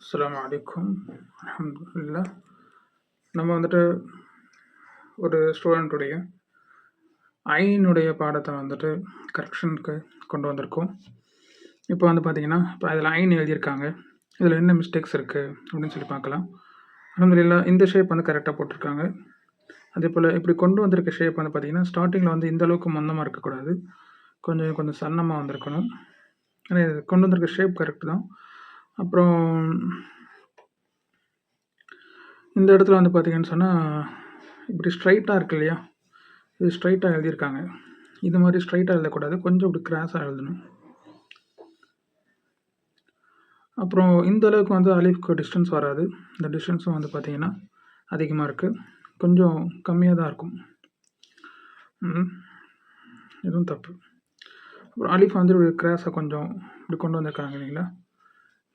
அஸ்ஸலாமு அலைக்கும் அல்ஹம்துலில்லாஹ். நம்ம வந்துட்டு ஒரு ஸ்டூடெண்ட்டுடைய ஐனுடைய பாடத்தை வந்துட்டு கரெக்ஷனுக்கு கொண்டு வந்திருக்கோம். இப்போ வந்து பார்த்தீங்கன்னா, இப்போ அதில் ஐன் எழுதியிருக்காங்க. இதில் என்ன மிஸ்டேக்ஸ் இருக்குது அப்படின்னு சொல்லி பார்க்கலாம். அல்ஹம்துலில்லாஹ் இந்த ஷேப் வந்து கரெக்டாக போட்டிருக்காங்க. அதேபோல் இப்படி கொண்டு வந்திருக்க ஷேப் வந்து பார்த்தீங்கன்னா, ஸ்டார்ட்டிங்கில் வந்து இந்த அளவுக்கு மொந்தமாக இருக்கக்கூடாது. கொஞ்சம் கொஞ்சம் சன்னமாக வந்திருக்கணும். ஆனால் இது கொண்டு வந்திருக்க ஷேப் கரெக்டு தான். அப்புறம் இந்த இடத்துல வந்து பார்த்தீங்கன்னு சொன்னால், இப்படி ஸ்ட்ரைட்டாக இருக்கு இல்லையா? இது ஸ்ட்ரைட்டாக எழுதியிருக்காங்க. இது மாதிரி ஸ்ட்ரைட்டாக எழுதக்கூடாது. கொஞ்சம் இப்படி கிராஸாக எழுதணும். அப்புறம் இந்த அளவுக்கு வந்து அலிஃப்க்கு டிஸ்டன்ஸ் வராது. இந்த டிஸ்டன்ஸும் வந்து பார்த்தீங்கன்னா அதிகமாக இருக்குது. கொஞ்சம் கம்மியாக தான் இருக்கும். இதுவும் தப்பு. அப்புறம் அலிஃப் வந்து இப்படி கிராஸாக கொஞ்சம் இப்படி கொண்டு வந்திருக்காங்க இல்லைங்களா?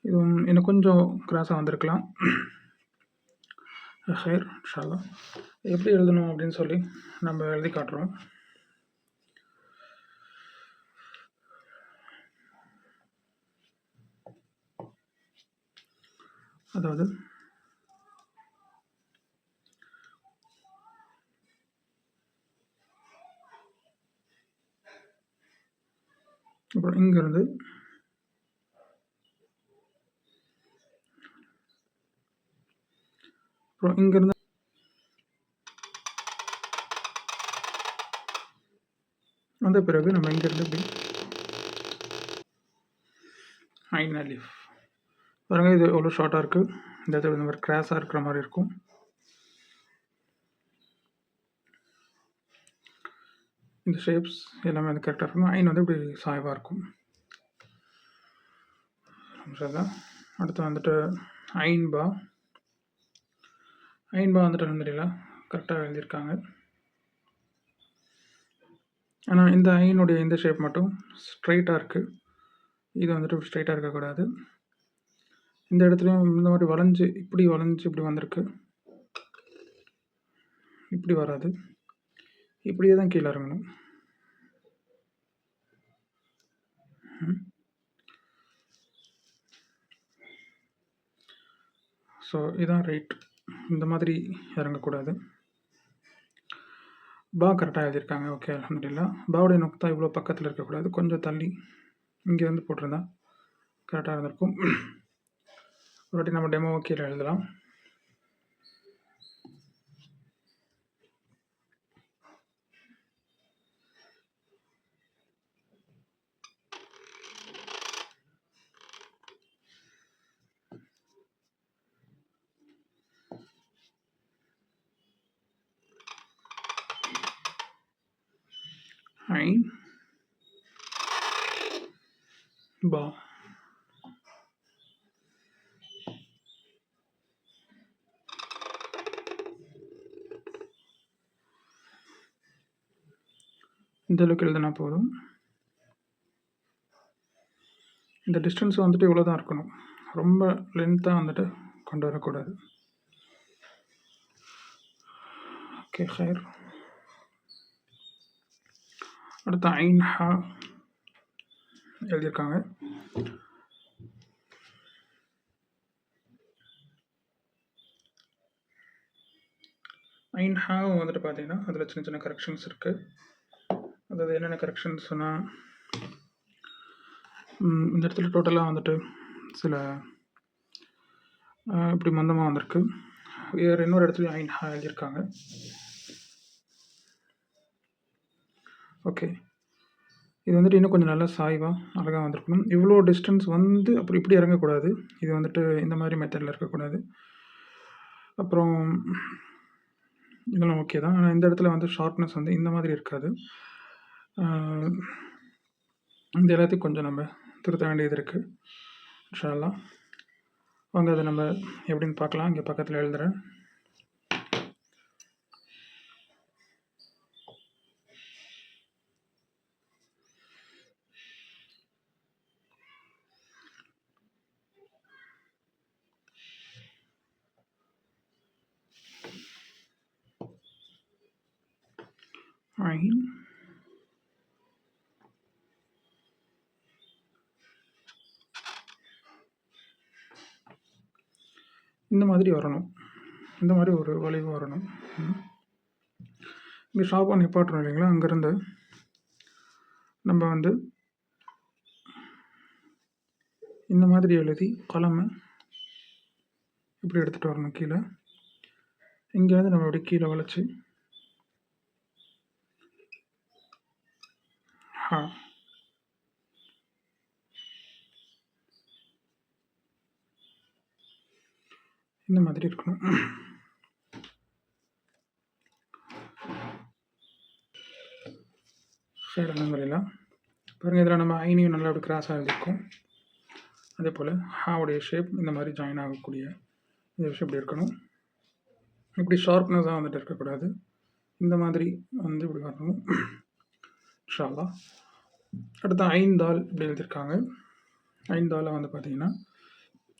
இதுவும் இன்னும் கொஞ்சம் கிராஸாக வந்திருக்கலாம். ஹைர் இன்ஷா அல்லாஹ். எப்படி எழுதணும் அப்படின்னு சொல்லி நம்ம எழுதி காட்டுறோம். அதாவது அப்புறம் இங்கேருந்து அப்புறம் இங்கேருந்து வந்த பிறகு நம்ம இங்கேருந்து இப்படி ஐன் அலிஃப் பாருங்கள். இது எவ்வளோ ஷார்ட்டாக இருக்குது. இந்த இடத்துல இந்த மாதிரி கிராஸாக இருக்கிற மாதிரி இருக்கும். இந்த ஷேப்ஸ் எல்லாமே வந்து கரெக்டாக இருக்கும். ஐன் வந்து இப்படி சாய்வாக இருக்கும். அடுத்து வந்துட்டு ஐன்பா வந்துட்டு அல்ஹம்துலில்லாஹ் கரெக்டாக எழுதியிருக்காங்க. ஆனால் இந்த ஐனுடைய இந்த ஷேப் மட்டும் ஸ்ட்ரைட்டாக இருக்குது. இது வந்துட்டு ஸ்ட்ரைட்டாக இருக்கக்கூடாது. இந்த இடத்துலையும் இந்த மாதிரி வளைஞ்சு இப்படி வந்திருக்கு. இப்படி வராது. இப்படியே தான் கீழே இறங்கணும். ஸோ இதுதான் ரைட். இந்த மாதிரி இறங்கக்கூடாது. பா கரெக்டாக எழுதியிருக்காங்க. ஓகே அல்ஹம்துலில்லாஹ். பாவுடைய நுக்தா இவ்வளோ பக்கத்தில் இருக்கக்கூடாது. கொஞ்சம் தள்ளி இங்கே வந்து போட்டிருந்தா கரெக்டாக இருந்திருக்கும். ஒரு வாட்டி நம்ம டெமோ கீழே எழுதலாம். ஐன் பா இந்த அளவுக்கு எழுதினா போதும். இந்த டிஸ்டன்ஸ் வந்துட்டு இவ்வளோ தான் இருக்கணும். ரொம்ப லென்த்தாக வந்துட்டு கொண்டு வரக்கூடாது. ஓகே ஹைர். அடுத்து ஐன் ஹா எழுதியிருக்காங்க. ஐன் ஹா வந்துட்டு பார்த்தீங்கன்னா அதில் சின்ன சின்ன கரெக்ஷன்ஸ் இருக்குது. அதாவது என்னென்ன கரெக்ஷன்ஸ் சொன்னால், இந்த இடத்துல டோட்டலாக வந்துட்டு சில இப்படி மந்தமாக வந்திருக்கு. வேறு இன்னொரு இடத்துலையும் ஐன் ஹா எழுதியிருக்காங்க. ஓகே, இது வந்துட்டு இன்னும் கொஞ்சம் நல்லா சாய்வாக அழகாக வந்திருக்கணும். இவ்வளோ டிஸ்டன்ஸ் வந்து அப்புறம் இப்படி இறங்கக்கூடாது. இது வந்துட்டு இந்த மாதிரி மெத்தடில் இருக்கக்கூடாது. அப்புறம் இதெல்லாம் ஓகே தான். ஆனால் இந்த இடத்துல வந்து ஷார்ப்னஸ் வந்து இந்த மாதிரி இருக்காது. இந்த எல்லாத்தையும் கொஞ்சம் நம்ம திருத்த வேண்டியது இருக்குது இன்ஷா அல்லாஹ். வாங்க அதை நம்ம எப்படின்னு பார்க்கலாம். இங்கே பக்கத்தில் எழுதுகிறேன். ஐன் இந்த மாதிரி வரணும். இந்த மாதிரி ஒரு வளைவு வரணும். இங்கே ஷார்ப்பாக நிப்பாட்டுறோம் இல்லைங்களா, அங்கேருந்து நம்ம வந்து இந்த மாதிரி எழுதி கலமை இப்படி எடுத்துகிட்டு வரணும் கீழே. இங்கேருந்து நம்ம அப்படி கீழே வளைச்சி இந்த மாதிரி இருக்கணும். சைடு அந்த மாதிரிலாம் பாருங்கள். இதில் நம்ம ஐனியும் நல்லா அப்படி கிராஸாக எழுதியிருக்கோம். அதே போல் ஹாவுடைய ஷேப் இந்த மாதிரி ஜாயின் ஆகக்கூடிய இந்த விஷயம் இப்படி இருக்கணும். இப்படி ஷார்ப்னஸாக வந்துட்டு இருக்கக்கூடாது. இந்த மாதிரி வந்து இப்படி வரணும். இன்ஷா அல்லாஹ். அடுத்து ஐந்தால் இப்படி எழுதியிருக்காங்க. ஐந்தால் வந்து பார்த்திங்கன்னா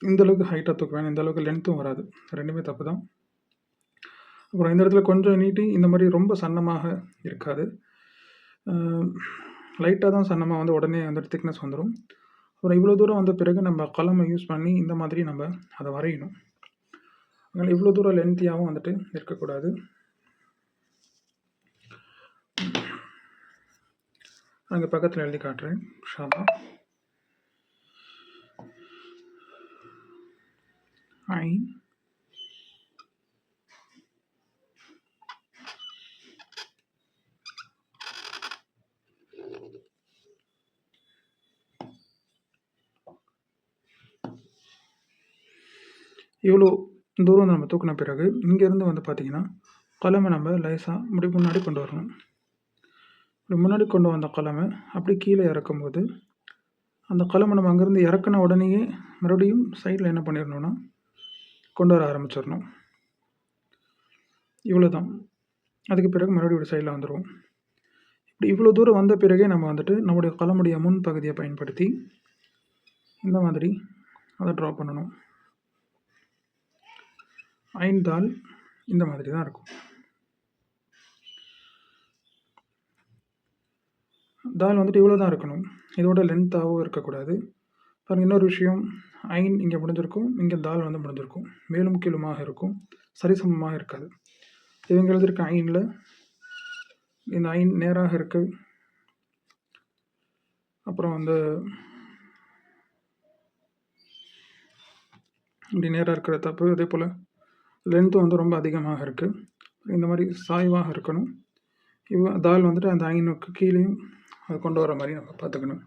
இந்தளவுக்கு ஹைட்டாக தூக்க வேணும், இந்தளவுக்கு லென்த்தும் வராது. ரெண்டுமே தப்பு தான். அப்புறம் இந்த இடத்துல கொஞ்சம் நீட்டி இந்த மாதிரி ரொம்ப சன்னமாக இருக்காது. லைட்டாக தான் சன்னமாக வந்து உடனே வந்துட்டு திக்னஸ் வந்துடும். அப்புறம் இவ்வளோ தூரம் வந்த பிறகு நம்ம கலமை யூஸ் பண்ணி இந்த மாதிரி நம்ம அதை வரையணும். அதனால் இவ்வளோ தூரம் லென்த்தியாகவும் வந்துட்டு இருக்கக்கூடாது. அங்கே பக்கத்தில் எழுதி காட்டுறேன் இன்ஷா அல்லாஹ். ஐன் இவ்வளோ தூரம் நம்ம தூக்கின பிறகு இங்கேருந்து வந்து பார்த்திங்கன்னா கலமை நம்ம லேசாக இப்படி முன்னாடி கொண்டு வரணும். இப்படி முன்னாடி கொண்டு வந்த கலமை அப்படி கீழே இறக்கும்போது அந்த கலமை நம்ம அங்கேருந்து இறக்குன உடனேயே மறுபடியும் சைடில் என்ன பண்ணிடணும்னா கொண்டு வர ஆரம்பிச்சிடணும். இவ்வளோ தான். அதுக்கு பிறகு மறுபடியும் இப்படி சைடில் வந்துடுவோம். இப்படி இவ்வளோ தூரம் வந்த பிறகே நம்ம வந்துட்டு நம்முடைய கலமுடைய முன் பகுதியை பயன்படுத்தி இந்த மாதிரி அதை ட்ரா பண்ணணும். ஐந்தால் இந்த மாதிரி தான் இருக்கும். தால் வந்துட்டு இவ்வளோ தான் இருக்கணும். இதோட லென்த்தாகவும் இருக்கக்கூடாது. பாருங்கள், இன்னொரு விஷயம், ஐன் இங்கே முடிஞ்சிருக்கும், இங்கே தால் வந்து முடிஞ்சிருக்கும். மேலும் கீழுமாக இருக்கும், சரிசமமாக இருக்காது. இவங்க எழுதியிருக்க ஐனில் இந்த ஐன் நேராக இருக்குது. அப்புறம் வந்து இப்படி நேராக இருக்கிற தப்பு. அதே போல் லென்த்து வந்து ரொம்ப அதிகமாக இருக்குது. இந்த மாதிரி சாய்வாக இருக்கணும். தால் வந்துட்டு அந்த ஐனுக்கு கீழேயும் அது கொண்டு வர மாதிரி நம்ம பார்த்துக்கணும்.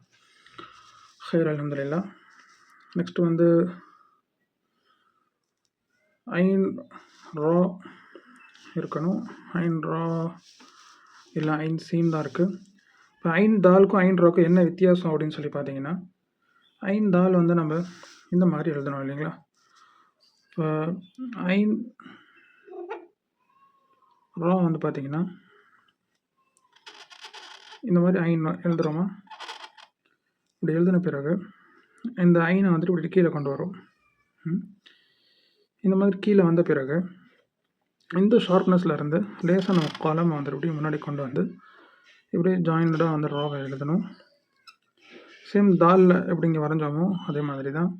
ஹைர் அல்ஹம்துலில்லாஹ். நெக்ஸ்ட்டு வந்து ஐன் ரா இருக்கணும். ஐன் ரா இல்லை ஐன் சீன் தான் இருக்குது. இப்போ ஐன் தாலுக்கும் ஐன் ராக்கும் என்ன வித்தியாசம் அப்படின்னு சொல்லி பார்த்தீங்கன்னா, ஐன் தால் வந்து நம்ம இந்த மாதிரி எழுதணும் இல்லைங்களா. இப்போ ஐன் ரா வந்து பார்த்திங்கன்னா இந்த மாதிரி ஐன் எழுதுகிறோமா, இப்படி எழுதின பிறகு இந்த ஐனை வந்துட்டு இப்படி கீழே கொண்டு வரும். இந்த மாதிரி கீழே வந்த பிறகு இந்த ஷார்ப்னஸில் இருந்து லேசாக நம்ம கலமை வந்துட்டு இப்படி முன்னாடி கொண்டு வந்து இப்படி ஜாயின்டாக வந்து ராவை எழுதணும். சேம் தாலில் எப்படி இங்கே வரைஞ்சோமோ அதே மாதிரி தான்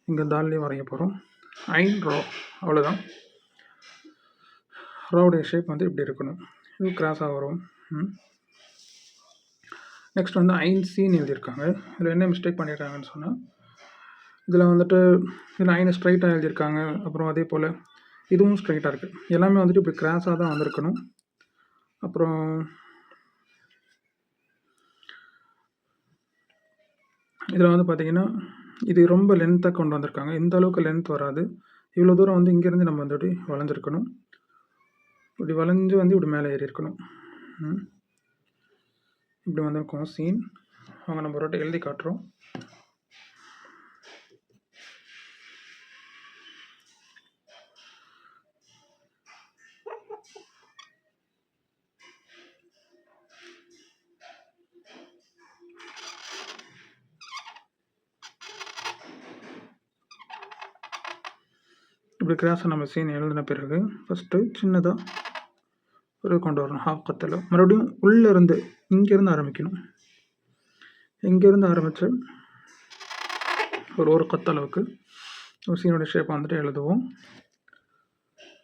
இங்கே தால்லேயே வரைய போகிறோம். ஐன் ரா, அவ்வளோதான். ராவுடைய ஷேப் வந்து இப்படி இருக்கணும். இது கிராஸாக வரும். நெக்ஸ்ட் வந்து ஐன் சீன் எழுதியிருக்காங்க. இதில் என்ன மிஸ்டேக் பண்ணியிருக்காங்கன்னு சொன்னால், இதில் வந்துட்டு இதில் ஐனை ஸ்ட்ரைட்டாக எழுதியிருக்காங்க. அப்புறம் அதே போல் இதுவும் ஸ்ட்ரைட்டாக இருக்குது. எல்லாமே வந்துட்டு இப்படி கிராஸாக தான் வந்திருக்கணும். அப்புறம் இதில் வந்து பார்த்திங்கன்னா இது ரொம்ப லென்த்தாக கொண்டு வந்திருக்காங்க. இந்த அளவுக்கு லென்த் வராது. இவ்வளோ தூரம் வந்து இங்கேருந்து நம்ம வந்துட்டு வளைஞ்சிருக்கணும். இப்படி வளைஞ்சு வந்து இப்படி மேலே ஏறி இருக்கணும். இப்படி வந்திருக்கோம் சீன். அவங்க நம்ம ஒரு எழுதி காட்டுறோம். இப்படி கிராஸாக நம்ம சீன் எழுதின பிறகு ஃபஸ்ட்டு சின்னதாக ஒரு கொண்டு வரணும். ஹாஃப் கத்தில் மறுபடியும் உள்ளேருந்து இங்கேருந்து ஆரம்பிக்கணும். இங்கேருந்து ஆரம்பித்து ஒரு கத்தளவுக்கு ஒரு சீனோட ஷேப்பை வந்துட்டு எழுதுவோம்.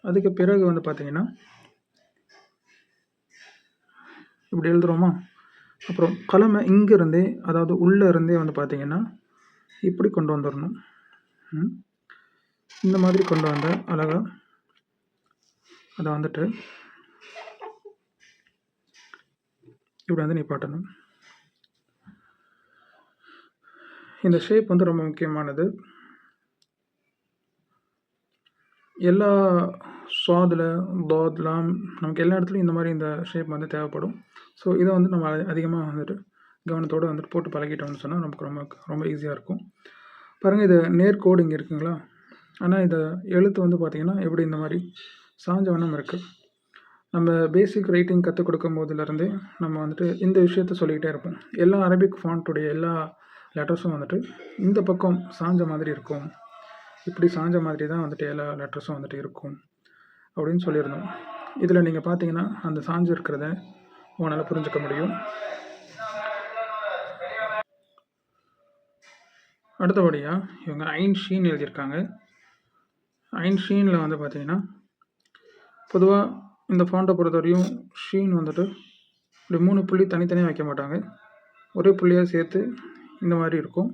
அதுக்கு பிறகு வந்து பார்த்தீங்கன்னா இப்படி எழுதுகிறோமா, அப்புறம் கலமை இங்கேருந்தே, அதாவது உள்ளே இருந்தே வந்து பார்த்தீங்கன்னா இப்படி கொண்டு வந்துடணும். இந்த மாதிரி கொண்டு வந்த அழகாக அதை வந்துட்டு இப்படி வந்து நிப்பாட்டணும். இந்த ஷேப் வந்து ரொம்ப முக்கியமானது. எல்லா ஸ்வாதில் தாத்லாம் நமக்கு எல்லா இடத்துலையும் இந்த மாதிரி இந்த ஷேப் வந்து தேவைப்படும். ஸோ இதை வந்து நம்ம அதிகமாக வந்துட்டு கவனத்தோடு வந்துட்டு போட்டு பழகிட்டோம்னு சொன்னால் நமக்கு ரொம்ப ரொம்ப ஈஸியாக இருக்கும். பாருங்கள், இது நேர்கோடு இங்கே இருக்குங்களா, ஆனால் இதை எழுத்து வந்து பார்த்திங்கன்னா எப்படி இந்த மாதிரி சாஞ்ச வண்ணம் இருக்குது. நம்ம பேசிக் ரைட்டிங் கற்றுக் கொடுக்கும் போதுலேருந்தே நம்ம வந்துட்டு இந்த விஷயத்த சொல்லிக்கிட்டே இருப்போம். எல்லா அரபிக் ஃபாண்ட்டுடைய எல்லா லெட்டர்ஸும் வந்துட்டு இந்த பக்கம் சாஞ்ச மாதிரி இருக்கும், இப்படி சாஞ்ச மாதிரி தான் வந்துட்டு எல்லா லெட்டர்ஸும் வந்துட்டு இருக்கும் அப்படின்னு சொல்லியிருந்தோம். இதில் நீங்கள் பார்த்தீங்கன்னா அந்த சாஞ்சு இருக்கிறத உங்களால் புரிஞ்சுக்க முடியும். அடுத்தபடியாக இவங்க ஐன் ஷீன் எழுதியிருக்காங்க. ஐன் ஷீனில் வந்து பார்த்தீங்கன்னா பொதுவாக இந்த ஃபாண்ட்டை பொறுத்தவரையும் ஷீன் வந்துட்டு இப்படி 3 புள்ளி தனித்தனியாக வைக்க மாட்டாங்க, ஒரே புள்ளியாக சேர்த்து இந்த மாதிரி இருக்கும்.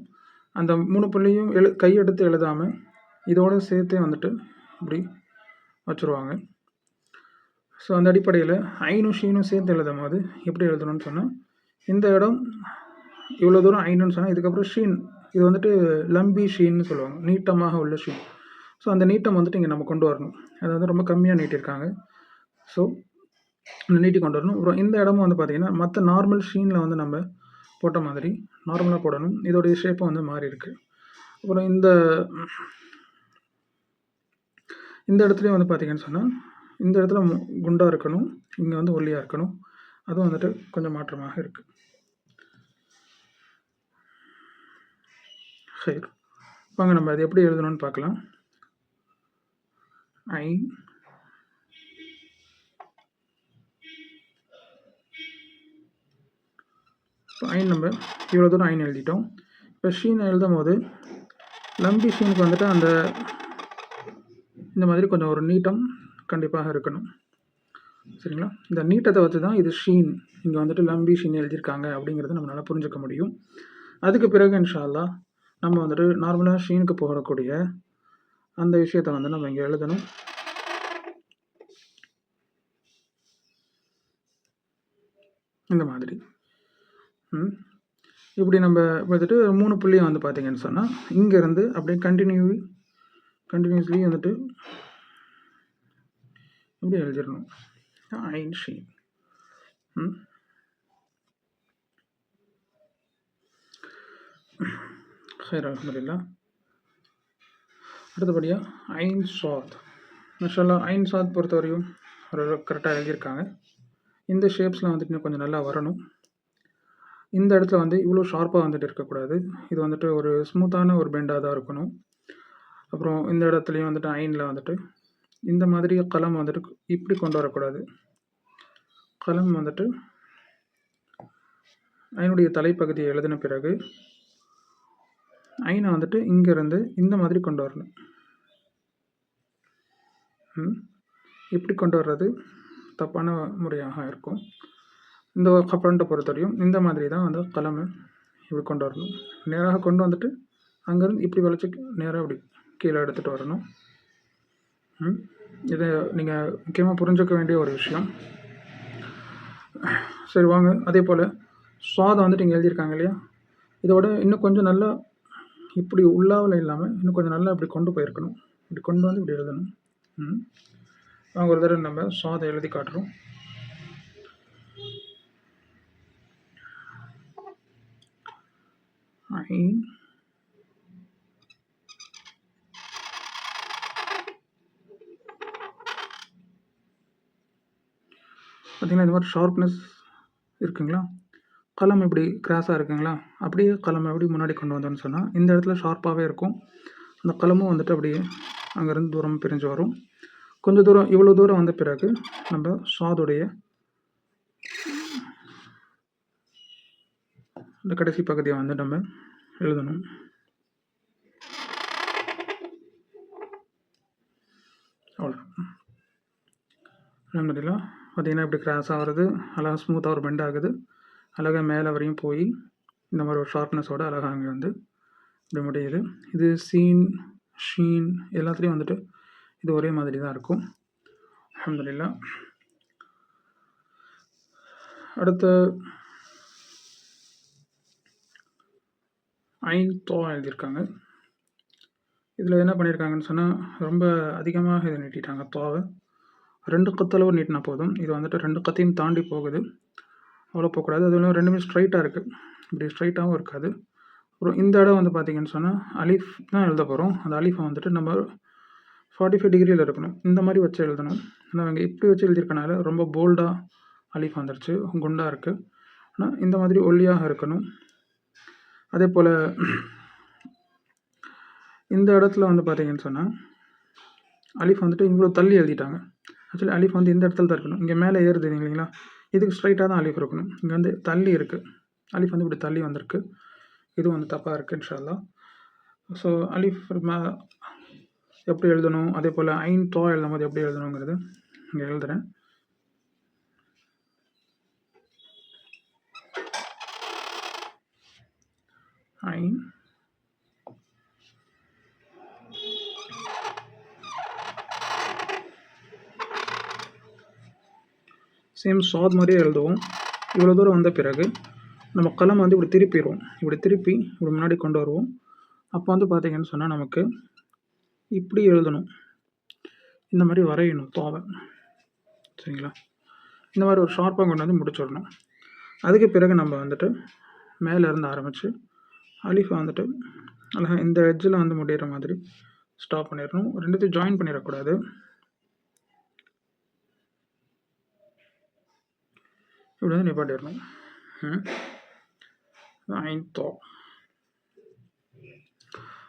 அந்த 3 புள்ளியும் கையெடுத்து எழுதாமல் இதோடு சேர்த்தே வந்துட்டு இப்படி வச்சுருவாங்க. ஸோ அந்த அடிப்படையில் ஐனும் ஷீனும் சேர்த்து எழுதும் போது எப்படி எழுதணும்னு சொன்னால், இந்த இடம் இவ்வளோ தூரம் ஐனுன்னு சொன்னால் இதுக்கப்புறம் ஷீன், இது வந்துட்டு லம்பி ஷீன்னு சொல்லுவாங்க, நீட்டமாக உள்ள ஷீன். ஸோ அந்த நீட்டம் வந்துட்டு இங்கே நம்ம கொண்டு வரணும். அதை வந்து ரொம்ப கம்மியாக நீட்டியிருக்காங்க, ஸோ நீட்டி கொண்டு வரணும். அப்புறம் இந்த இடமும் வந்து பார்த்திங்கன்னா மற்ற நார்மல் ஷீனில் வந்து நம்ம போட்ட மாதிரி நார்மலாக போடணும். இதோடைய ஷேப்பும் வந்து மாறி இருக்குது. அப்புறம் இந்த இடத்துலையும் வந்து பார்த்திங்கன்னு சொன்னால் இந்த இடத்துல குண்டாக இருக்கணும், இங்கே வந்து ஒல்லியாக இருக்கணும். அதுவும் வந்துட்டு கொஞ்சம் மாற்றமாக இருக்குது. சரி, வாங்க நம்ம அது எப்படி எழுதணும்னு பார்க்கலாம். ஐன் ஐன் நம்ம இவ்வளோ தூரம் ஐன் எழுதிட்டோம். இப்போ ஷீன் எழுதும் போது லம்பி ஷீனுக்கு வந்துட்டு அந்த இந்த மாதிரி கொஞ்சம் ஒரு நீட்டம் கண்டிப்பாக இருக்கணும், சரிங்களா? இந்த நீட்டத்தை வச்சு தான் இது ஷீன், இங்கே வந்துட்டு லம்பி ஷீன் எழுதியிருக்காங்க அப்படிங்கிறத நம்மளால் புரிஞ்சுக்க முடியும். அதுக்கு பிறகு இன்ஷா அல்லாஹ் நம்ம வந்துட்டு நார்மலாக ஷீனுக்கு போகக்கூடிய அந்த விஷயத்தை வந்து நம்ம இங்கே எழுதணும். இந்த மாதிரி இப்படி நம்ம வந்துட்டு 3 புள்ளியை வந்து பார்த்திங்கன்னு சொன்னால் இங்கேருந்து அப்படியே கண்டினியூஸ்லி வந்துட்டு இப்படி எழுதிடணும். ஐன் ஷீன். சரி, அல்ஹம்துலில்லாஹ். அடுத்தபடியாக ஐன் சாத். மாஷா ஐன் சாத் பொறுத்தவரையும் கரெக்டாக எழுதியிருக்காங்க. இந்த ஷேப்ஸ்லாம் வந்துட்டு இன்னும் கொஞ்சம் நல்லா வரணும். இந்த இடத்துல வந்து இவ்வளோ ஷார்ப்பாக வந்துட்டு இருக்கக்கூடாது, இது வந்துட்டு ஒரு ஸ்மூத்தான ஒரு பெண்டாக தான் இருக்கணும். அப்புறம் இந்த இடத்துலையும் வந்துட்டு ஐனில் வந்துட்டு இந்த மாதிரி கலம் வந்துட்டு இப்படி கொண்டு வரக்கூடாது. கலம் வந்துட்டு ஐனுடைய தலைப்பகுதியை எழுதின பிறகு ஐனை வந்துட்டு இங்கேருந்து இந்த மாதிரி கொண்டு வரணும். இப்படி கொண்டு வர்றது தப்பான முறையாக இருக்கும். இந்த கப்பலண்டை பொறுத்தவரையும் இந்த மாதிரி தான் வந்து கலமை இப்படி கொண்டு வரணும். நேராக கொண்டு வந்துட்டு அங்கேருந்து இப்படி வளைச்சி நேராக இப்படி கீழே எடுத்துகிட்டு வரணும். இதை நீங்கள் முக்கியமாக புரிஞ்சுக்க வேண்டிய ஒரு விஷயம். சரி, வாங்க அதே போல் சுவாதம் வந்துட்டு இங்கே எழுதியிருக்காங்க இல்லையா, இதோட இன்னும் கொஞ்சம் நல்லா இப்படி உள்ளாவில் இல்லாமல் இன்னும் கொஞ்சம் நல்லா இப்படி கொண்டு போயிருக்கணும். இப்படி கொண்டு வந்து இப்படி எழுதணும். வாங்க ஒரு தடவை நம்ம சுவாதம் எழுதி காட்டுறோம். ஐன் பார்த்திங்கன்னா இந்த மாதிரி ஷார்ப்னஸ் இருக்குங்களா, கலம் இப்படி கிராஸாக இருக்குங்களா, அப்படியே கலம் எப்படி முன்னாடி கொண்டு வந்தோன்னு சொன்னால் இந்த இடத்துல ஷார்ப்பாகவே இருக்கும். அந்த கலமும் வந்துட்டு அப்படியே அங்கேருந்து தூரம் பிரிஞ்சு வரும். கொஞ்சம் தூரம் இவ்வளோ தூரம் வந்த பிறகு நம்ம சாதுடைய இந்த கடைசி பகுதியை வந்து நம்ம எழுதணும். அவ்வளோ. அல்ஹம்துலில்லாஹ். பார்த்தீங்கன்னா இப்படி கிராஸாக வருது, அழகாக ஸ்மூத்தாக ஒரு பெண்ட் ஆகுது, அழகாக மேலே வரையும் போய் இந்த மாதிரி ஒரு ஷார்ப்னஸோட அழகாக அங்கே வந்து இப்படி முடியுது. இது சீன், ஷீன் எல்லாத்துலேயும் வந்துட்டு இது ஒரே மாதிரி தான் இருக்கும். அல்ஹம்துலில்லாஹ். அடுத்து ஐன் தோ எழுதியிருக்காங்க. இதில் என்ன பண்ணியிருக்காங்கன்னு சொன்னால், ரொம்ப அதிகமாக இதை நீட்டிட்டாங்க தோவை. 2 கத்தளவு நீட்டினா போதும். இது வந்துட்டு 2 கத்தையும் தாண்டி போகுது. அவ்வளோ போகக்கூடாது. அதுவும் ரெண்டுமே ஸ்ட்ரைட்டாக இருக்குது, இப்படி ஸ்ட்ரைட்டாகவும் இருக்காது. அப்புறம் இந்த இடம் வந்து பார்த்திங்கன்னு சொன்னால் அலிஃப் தான் எழுத போகிறோம். அந்த அலிஃபை வந்துட்டு நம்ம 45 டிகிரியில் இருக்கணும். இந்த மாதிரி வச்சு எழுதணும். ஆனால் அவங்க இப்படி வச்சு எழுதியிருக்கனால ரொம்ப போல்டாக அலிஃப் வந்துருச்சு, குண்டாக இருக்குது. ஆனால் இந்த மாதிரி ஒல்லியாக இருக்கணும். அதே போல் இந்த இடத்துல வந்து பார்த்திங்கன்னு சொன்னால் அலிஃப் வந்துட்டு இவ்வளோ தள்ளி எழுதிட்டாங்க. ஆக்சுவலி அலிஃப் வந்து இந்த இடத்துல தான் இருக்கணும். இங்கே மேலே ஏறுது இல்லைங்களா, இதுக்கு ஸ்ட்ரைட்டாக தான் அலிஃப் இருக்கணும். இங்கே வந்து தள்ளி இருக்குது, அலிஃப் வந்து இப்படி தள்ளி வந்திருக்கு. இது வந்து தப்பாக இருக்குது இன்ஷா அல்லாஹ். ஸோ அலிஃப் எப்படி எழுதணும், அதே போல் ஐன் தோ எழுதும் போது எப்படி எழுதணுங்கிறது இங்கே எழுதுகிறேன். ஐன் சேம் சாத் மாதிரியே எழுதுவோம். இவ்வளோ தூரம் வந்த பிறகு நம்ம கலம் வந்து இப்படி திருப்பிடுவோம். இப்படி திருப்பி இப்படி முன்னாடி கொண்டு வருவோம். அப்போ வந்து பார்த்திங்கன்னு சொன்னால் நமக்கு இப்படி எழுதணும், இந்த மாதிரி வரையணும் தோவை, சரிங்களா. இந்த மாதிரி ஒரு ஷார்ப்பாக கொண்டு வந்து முடிச்சிடணும். அதுக்கு பிறகு நம்ம வந்துட்டு மேலேருந்து ஆரம்பித்து அலிஃபை வந்துட்டு அழகாக இந்த எட்ஜில் வந்து முடிகிற மாதிரி ஸ்டாப் பண்ணிடணும். ரெண்டுத்தையும் ஜாயின் பண்ணிடக்கூடாது. இப்படி வந்து நிப்பாட்டிடணும். ஐன் தோ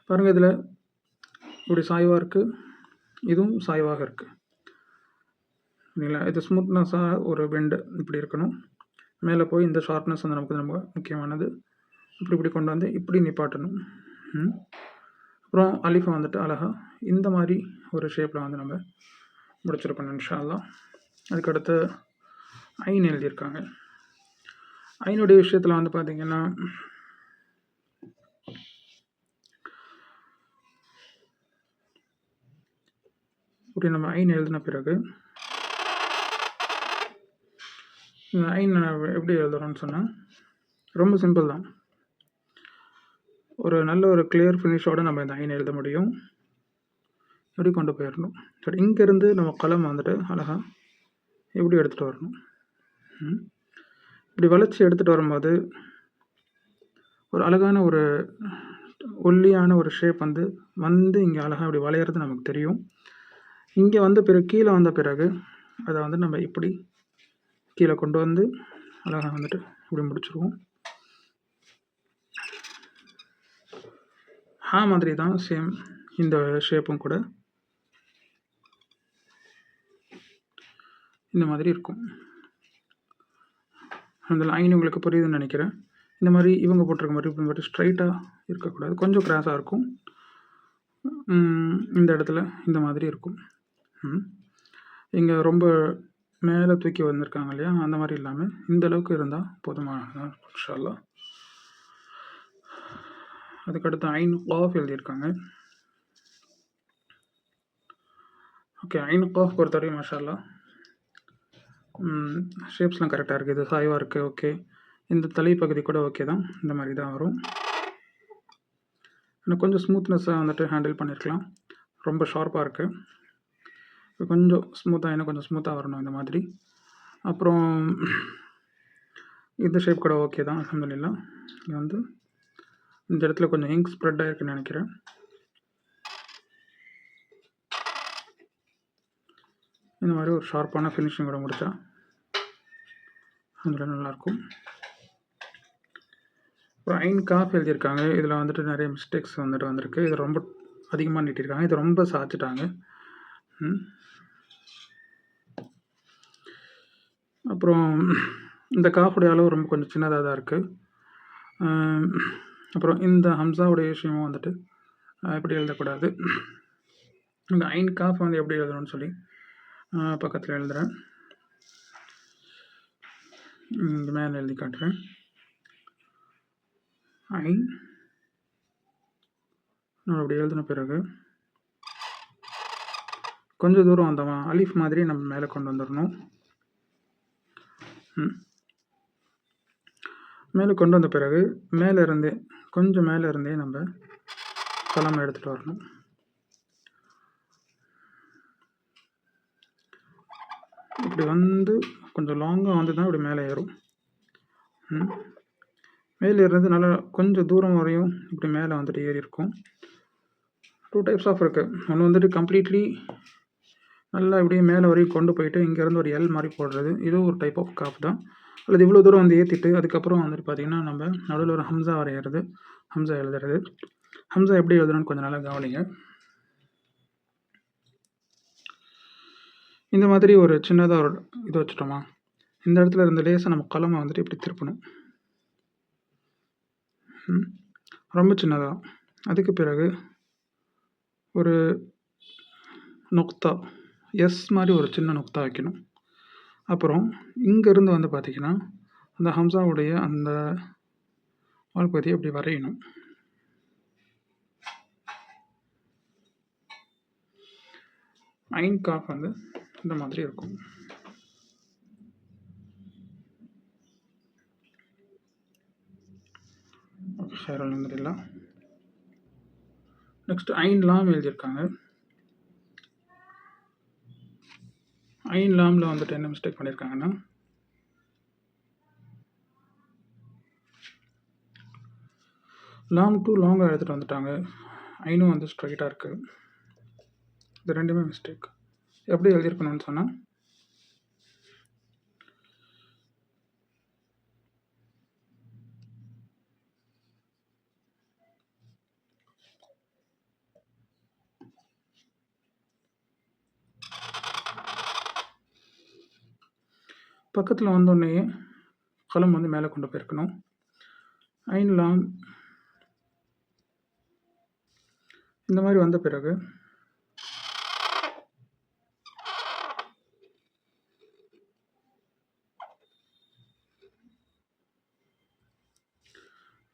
பாருங்கள், இதில் இப்படி சாய்வாக இருக்குது, இதுவும் சாய்வாக இருக்குது இல்லைங்களா. இது ஸ்மூத்னஸாக ஒரு பெண்டு இப்படி இருக்கணும். மேலே போய் இந்த ஷார்ப்னஸ் வந்து நமக்கு ரொம்ப முக்கியமானது. இப்படி கொண்டு வந்து இப்படி நிப்பாட்டணும். அப்புறம் அலிஃபை வந்துட்டு அழகாக இந்த மாதிரி ஒரு ஷேப்பில் வந்து நம்ம முடிச்சிருக்கணும் இன்ஷா அல்லாஹ். அதுக்கடுத்து ஐன் எழுதியிருக்காங்க. ஐனுடைய விஷயத்தில் வந்து பார்த்திங்கன்னா இப்படி நம்ம ஐன் எழுதின பிறகு இந்த ஐன் எப்படி எழுதுறோம்னு சொன்னால் ரொம்ப சிம்பிள் தான். ஒரு நல்ல ஒரு கிளியர் ஃபினிஷோடு நம்ம இந்த ஐன் எழுத முடியும். எப்படி கொண்டு போயிடணும். சரி, இங்கேருந்து நம்ம கலம் வந்துட்டு அழகாக எப்படி எடுத்துகிட்டு வரணும். இப்படி வளைச்சி எடுத்துகிட்டு வரும்போது ஒரு அழகான ஒரு ஒல்லியான ஒரு ஷேப் வந்து இங்கே அழகாக இப்படி வளையிறது நமக்கு தெரியும். இங்கே வந்த பிறகு கீழே வந்த பிறகு அதை வந்து நம்ம இப்படி கீழே கொண்டு வந்து அழகாக வந்துட்டு இப்படி முடிச்சிருவோம். மாதிரி தான் சேம் இந்த ஷேப்பும் கூட இந்த மாதிரி இருக்கும். அந்த லைன் உங்களுக்கு புரியுதுன்னு நினைக்கிறேன். இந்த மாதிரி இவங்க போட்டிருக்க மாதிரி இப்படி மட்டும் ஸ்ட்ரைட்டாக இருக்கக்கூடாது, கொஞ்சம் கிராஸாக இருக்கும். இந்த இடத்துல இந்த மாதிரி இருக்கும். இங்கே ரொம்ப மேலே தூக்கி வந்திருக்காங்க இல்லையா, அந்த மாதிரி இல்லாமல் இந்த அளவுக்கு இருந்தால் போதுமானது இன்ஷா அல்லாஹ். அதுக்கடுத்து ஐன் காஃப் எழுதியிருக்காங்க. ஓகே, ஐன் காஃப் பொறுத்தவரைக்கும் மாஷா அல்லாஹ் ஷேப்ஸ்லாம் கரெக்டாக இருக்குது. இது சாய்வாக இருக்குது. ஓகே, இந்த தலைப்பகுதி கூட ஓகே தான், இந்த மாதிரி தான் வரும். ஆனால் கொஞ்சம் ஸ்மூத்னஸாக வந்துட்டு ஹேண்டில் பண்ணியிருக்கலாம். ரொம்ப ஷார்ப்பாக இருக்குது, கொஞ்சம் ஸ்மூத்தாக இன்னும் கொஞ்சம் ஸ்மூத்தாக வரணும் இந்த மாதிரி. அப்புறம் இந்த ஷேப் கூட ஓகே தான் அல்ஹம்துலில்லாஹ். இது வந்து இந்த இடத்துல கொஞ்சம் இங்க் ஸ்ப்ரெட் ஆகிருக்குன்னு நினைக்கிறேன். இந்த மாதிரி ஒரு ஷார்ப்பான ஃபினிஷிங் கூட முடித்தா அதில் நல்லாயிருக்கும். அப்புறம் ஐன் காஃப் எழுதியிருக்காங்க. இதில் வந்துட்டு நிறைய மிஸ்டேக்ஸ் வந்துட்டு வந்திருக்கு. இது ரொம்ப அதிகமாக நீட்டிருக்காங்க, இது ரொம்ப சாய்ச்சிட்டாங்க. அப்புறம் இந்த காஃபுடைய அளவு ரொம்ப கொஞ்சம் சின்னதாக தான் இருக்குது. அப்புறம் இந்த ஹம்சாவுடைய விஷயமும் வந்துட்டு எப்படி எழுதக்கூடாது. இந்த ஐன் காஃப் வந்து எப்படி எழுதணும்னு சொல்லி பக்கத்தில் எழுதுகிறேன். இங்கே மேலே எழுதி காட்டுறேன். ஐ நான் அப்படி எழுதின பிறகு கொஞ்சம் தூரம் வந்தோமா அலிஃப் மாதிரி நம்ம மேலே கொண்டு வந்துடணும். மேலே கொண்டு வந்த பிறகு கொஞ்சம் மேலே இருந்தே நம்ம கலம் எடுத்துகிட்டு வரணும். இப்படி வந்து கொஞ்சம் லாங்காக வந்து தான் இப்படி மேலே ஏறும். மேலே ஏறுறது நல்லா கொஞ்சம் தூரம் வரையும் இப்படி மேலே வந்துட்டு ஏறி இருக்கும். 2 டைப்ஸ் ஆஃப் இருக்குது. ஒன்று வந்துட்டு கம்ப்ளீட்லி நல்லா இப்படியே மேலே வரையும் கொண்டு போயிட்டு இங்கேருந்து ஒரு எல் மாதிரி போடுறது, இது ஒரு டைப் ஆஃப் காஃப் தான். அல்லது இவ்வளோ தூரம் வந்து ஏற்றிட்டு அதுக்கப்புறம் வந்துட்டு பார்த்திங்கன்னா நம்ம நடுவில் ஒரு ஹம்சா வரைகிறது, ஹம்சா எழுதுறது. ஹம்சா எப்படி எழுதுறோன்னு கொஞ்சம் நல்லா கவனிங்க. இந்த மாதிரி ஒரு சின்னதாக ஒரு இது வச்சுட்டோமா, இந்த இடத்துல இருந்த லேசாக நம்ம கலமை வந்துட்டு இப்படி திருப்பணும், ரொம்ப சின்னதாக. அதுக்கு பிறகு ஒரு நொக்தா எஸ் மாதிரி ஒரு சின்ன நொக்தா வைக்கணும். அப்புறம் இங்கேருந்து வந்து பார்த்திங்கன்னா அந்த ஹம்சாவுடைய அந்த வால்பகுதியை அப்படி வரையணும். ஐன் காஃப் வந்து இந்த மாதிரி இருக்கும். அல்ஹம்துலில்லாஹ். நெக்ஸ்ட் ஐன் லாம் எழுதியிருக்காங்க. ஐன் லாமில் வந்துட்டு என்ன மிஸ்டேக் பண்ணியிருக்காங்கன்னா, லாம் டூ லாங்காக எடுத்துகிட்டு வந்துட்டாங்க. ஐனும் வந்து ஸ்ட்ரைட்டாக இருக்குது. இது ரெண்டுமே மிஸ்டேக். எப்படி எழுதியிருக்கணும்னு சொன்னால், பக்கத்தில் வந்தோடனே கலம் வந்து மேலே கொண்டு போயிருக்கணும். ஐன் லாம் இந்த மாதிரி வந்த பிறகு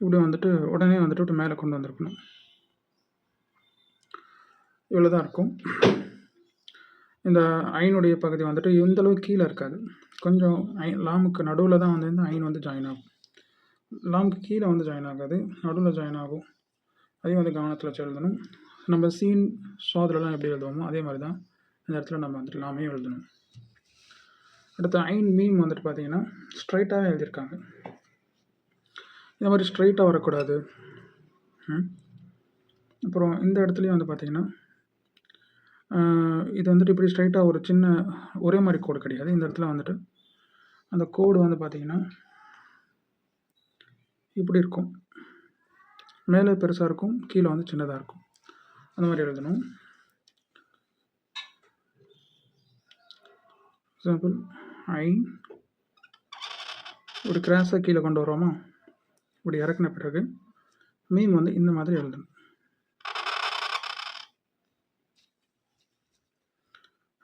இப்படி வந்துட்டு உடனே வந்துட்டு மேலே கொண்டு வந்திருக்கணும். இவ்வளோ தான் இருக்கும். இந்த ஐனுடைய பகுதி வந்துட்டு இந்தளவுக்கு கீழே இருக்காது. கொஞ்சம் லாமுக்கு நடுவில் தான் வந்து இந்த ஐன் வந்து ஜாயின் ஆகும். லாமுக்கு கீழே வந்து ஜாயின் ஆகாது, நடுவில் ஜாயின் ஆகும். அதையும் வந்து கவனத்தில் வச்சு எழுதணும். நம்ம சீன் சாதுலலாம் எப்படி எழுதுவோமோ அதே மாதிரி தான் இந்த இடத்துல நம்ம வந்துட்டு லாமே எழுதணும். அடுத்து ஐன் மீம் வந்துட்டு பார்த்திங்கன்னா ஸ்ட்ரைட்டாக எழுதியிருக்காங்க. இந்த மாதிரி ஸ்ட்ரைட்டாக வரக்கூடாது. அப்புறம் இந்த இடத்துலையும் வந்து பார்த்திங்கன்னா இது வந்துட்டு இப்படி ஸ்ட்ரைட்டாக ஒரு சின்ன ஒரே மாதிரி கோடு கிடையாது. இந்த இடத்துல வந்துட்டு அந்த கோடு வந்து பார்த்திங்கன்னா இப்படி இருக்கும். மேலே பெருசாக இருக்கும், கீழே வந்து சின்னதாக இருக்கும். அந்த மாதிரி எழுதணும். எக்ஸாம்பிள் ஐ ஒரு கிராஸாக கீழே கொண்டு வரோமா, இப்படி இறக்குன பிறகு மீம் வந்து இந்த மாதிரி எழுதணும்.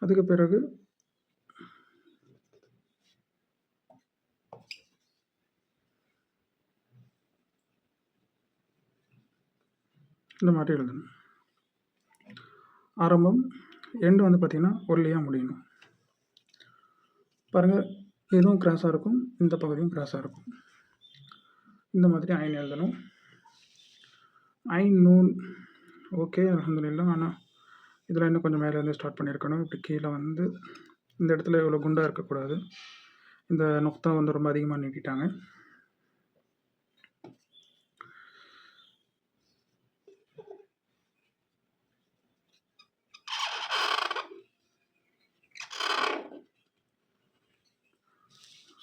அதுக்கு பிறகு இந்த மாதிரி எழுதணும். ஆரம்பம் எண்டு வந்து பார்த்திங்கன்னா ஒல்லியாக முடியணும். பாருங்கள், இதுவும் கிராஸாக இருக்கும், இந்த பகுதியும் கிராஸாக இருக்கும். இந்த மாதிரி ஐன் எழுதணும். ஐன் நூன் ஓகே அல்ஹம்துலில்லாஹ். ஆனால் இதில் இன்னும் கொஞ்சம் மேலேருந்து ஸ்டார்ட் பண்ணியிருக்கணும். இப்படி கீழே வந்து இந்த இடத்துல இவ்வளோ குண்டாக இருக்கக்கூடாது. இந்த நொக்தா வந்து ரொம்ப அதிகமாக நீட்டிட்டாங்க.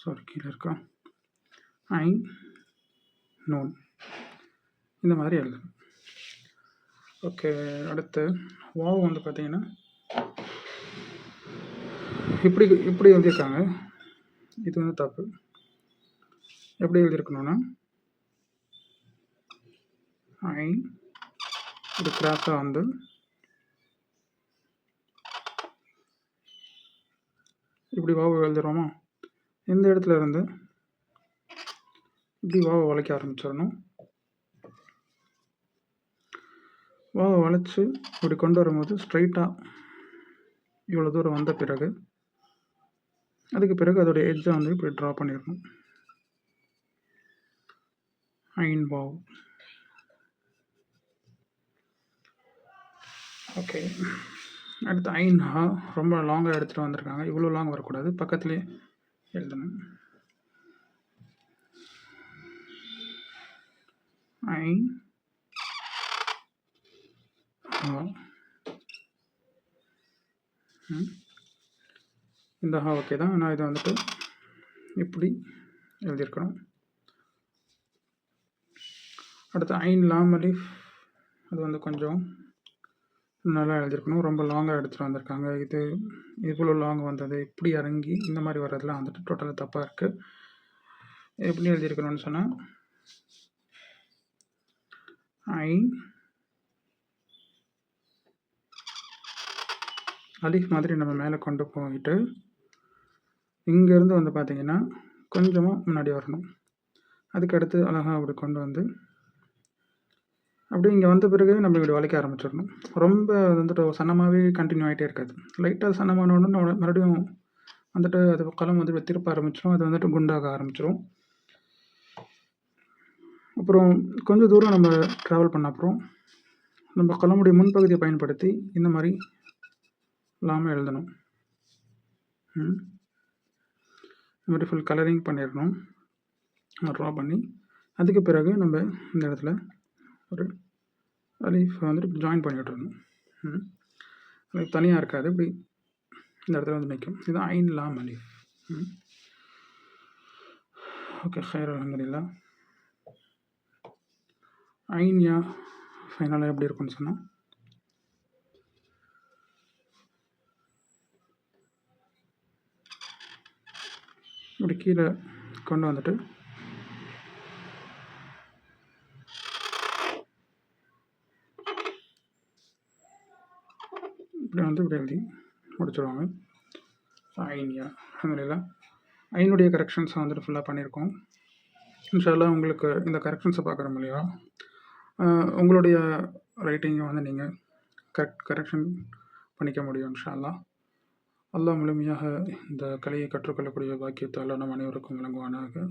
சாரி, கீழே இருக்கா ஐன் நூன் இந்த மாதிரி எழுதணும். ஓகே, அடுத்து வாவ் வந்து பார்த்திங்கன்னா இப்படி எழுதியிருக்காங்க. இது வந்து தப்பு. எப்படி எழுதியிருக்கணும்னா ஐன் இது கிராஸாக வந்து இப்படி வாவ் எழுதுகிறோமா, இந்த இடத்துல இருந்து இப்படி வாவை வளைக்க ஆரம்பிச்சிடணும். வாவை வளைச்சி இப்படி கொண்டு வரும்போது ஸ்ட்ரைட்டாக இவ்வளோ தூரம் வந்த பிறகு அதுக்கு பிறகு அதோடைய எட்ஜை வந்து இப்படி ட்ரா பண்ணிடணும். ஐன் வாவ். ஓகே, அடுத்து ஐன் ஹா. ரொம்ப லாங்காக எடுத்துகிட்டு வந்திருக்காங்க. இவ்வளோ லாங் வரக்கூடாது, பக்கத்துலேயே எழுதணும். ஐன் ஹா. இந்த ஹா ஓகே தான். நான் இதை வந்துட்டு இப்படி எழுதியிருக்கணும். அடுத்து ஐன் லாம் அலிஃப். அது வந்து கொஞ்சம் நல்லா எழுதியிருக்கணும். ரொம்ப லாங்காக எடுத்துகிட்டு வந்திருக்காங்க. இது இவ்வளோ லாங் வந்தது, இப்படி இறங்கி இந்த மாதிரி வர்றதுலாம் வந்துட்டு டோட்டலாக தப்பாக இருக்குது. எப்படி எழுதியிருக்கணும்னு சொன்னால் ஐன் அலிஃப் மாதிரி நம்ம மேலே கொண்டு போயிட்டு இங்கேருந்து வந்து பார்த்திங்கன்னா கொஞ்சமாக முன்னாடி வரணும். அதுக்கடுத்து அழகாக அப்படி கொண்டு வந்து அப்படி இங்கே வந்த பிறகு நம்ம இப்படி வளைக்க ஆரம்பிச்சிடணும். ரொம்ப வந்துட்டு சன்னமாகவே கண்டினியூ ஆகிட்டே இருக்காது. லைட்டாக சன்னமானோன்னு மறுபடியும் வந்துட்டு அது களம் வந்து திருப்ப ஆரம்பிச்சிடும். அது வந்துட்டு குண்டாக ஆரம்பிச்சிடும். அப்புறம் கொஞ்சம் தூரம் நம்ம ட்ராவல் பண்ண அப்புறம் நம்ம களமுடைய முன்பகுதியை பயன்படுத்தி இந்த மாதிரி லாமல் எழுதணும். இந்த மாதிரி ஃபுல் கலரிங் பண்ணிடணும், ட்ரா பண்ணி. அதுக்கு பிறகு நம்ம இந்த இடத்துல ஒரு அலீஃப் வந்துட்டு ஜாயின் பண்ணி விட்டுறணும். அது தனியாக இருக்காது, இப்படி இந்த இடத்துல வந்து நிற்கும். இதுதான் ஐன் லாம் அலீஃப். ஓகே, ஹைர் அல்ஹம்துலில்லாஹ். ஐன் யா ஃபைனலாக எப்படி இருக்குன்னு சொன்னால் இப்படி கீழே கொண்டு வந்துட்டு இப்படி வந்து இப்படி எழுதி முடிச்சிடுவாங்க. ஐன்யா அல்ஹம்துலில்லாஹ். ஐனுடைய கரெக்ஷன்ஸை வந்துட்டு ஃபுல்லாக பண்ணியிருக்கோம். இன்ஷா அல்லாஹ் உங்களுக்கு இந்த கரெக்ஷன்ஸை பார்க்குற மூலியம் உங்களுடைய ரைட்டிங்கை வந்து நீங்கள் கரெக்ஷன் பண்ணிக்க முடியும் இன்ஷா அல்லாஹ். அல்லாஹ் முழுமையாக இந்த கலையை கற்றுக்கொள்ளக்கூடிய பாக்கியத்தை அல்லாஹ் நம் அனைவருக்கும் வழங்குவானாக.